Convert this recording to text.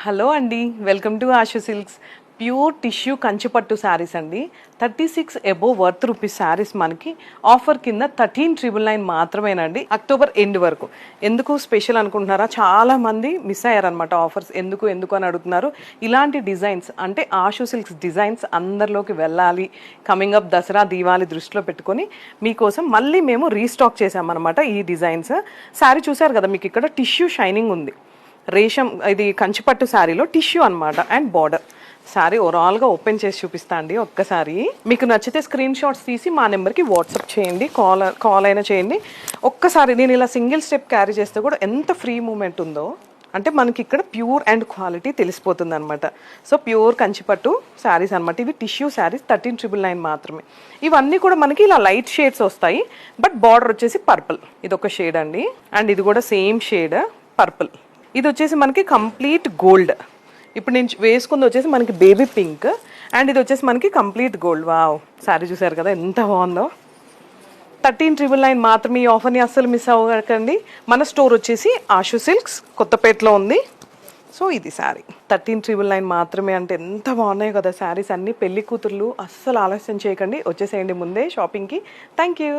Hello అండి, welcome to Ashu silks. Pure tissue Kanchipattu saris అండి. 36 above worth rupees saris మనకి ఆఫర్ కింద 13,999 మాత్రమేనండి. అక్టోబర్ ఎండ్ వరకు. ఎందుకు స్పెషల్ అనుకుంటున్నారా? చాలా మంది మిస్ అయ్యారనమాట ఆఫర్స్. ఎందుకు అని అడుగుతున్నారు. ఇలాంటి డిజైన్స్ అంటే ఆషు సిల్క్స్ డిజైన్స్ అందరిలోకి వెళ్ళాలి. కమింగ్ అప్ దసరా దీవాలి దృష్టిలో పెట్టుకొని మీకోసం మళ్ళీ మేము రీస్టాక్ చేసామన్నమాట ఈ డిజైన్స్. శారీ చూసారు కదా, మీకు ఇక్కడ టిష్యూ షైనింగ్ ఉంది. రేషం ఇది కంచిపట్టు శారీలో టిష్యూ అనమాట అండ్ బార్డర్. శారీ ఓవరాల్గా ఓపెన్ చేసి చూపిస్తా అండి ఒక్కసారి. మీకు నచ్చితే స్క్రీన్ షాట్స్ తీసి మా నెంబర్కి వాట్సాప్ చేయండి, కాల్ అయినా చేయండి. ఒక్కసారి నేను ఇలా సింగిల్ స్టెప్ క్యారీ చేస్తే కూడా ఎంత ఫ్రీ మూమెంట్ ఉందో, అంటే మనకి ఇక్కడ ప్యూర్ అండ్ క్వాలిటీ తెలిసిపోతుంది అనమాట. సో ప్యూర్ కంచిపట్టు శారీస్ అనమాట. ఇవి టిష్యూ శారీస్ 13,999 మాత్రమే. ఇవన్నీ కూడా మనకి ఇలా లైట్ షేడ్స్ వస్తాయి, బట్ బార్డర్ వచ్చేసి పర్పుల్. ఇది ఒక షేడ్ అండి, అండ్ ఇది కూడా సేమ్ షేడ్ పర్పుల్. ఇది వచ్చేసి మనకి కంప్లీట్ గోల్డ్. ఇప్పుడు నేను వేసుకుంది వచ్చేసి మనకి బేబీ పింక్, అండ్ ఇది వచ్చేసి మనకి కంప్లీట్ గోల్డ్. వావ్, శారీ చూసారు కదా ఎంత బాగుందో. 13,999 మాత్రమే. ఈ ఆఫర్ని అస్సలు మిస్ అవ్వకండి. మన స్టోర్ వచ్చేసి ఆషు సిల్క్స్ కొత్తపేటలో ఉంది. సో ఇది శారీ 13,999 మాత్రమే. అంటే ఎంత బాగున్నాయి కదా శారీస్ అన్నీ. పెళ్లి కూతుర్లు అస్సలు ఆలస్యం చేయకండి, వచ్చేసేయండి ముందే షాపింగ్కి. Thank you.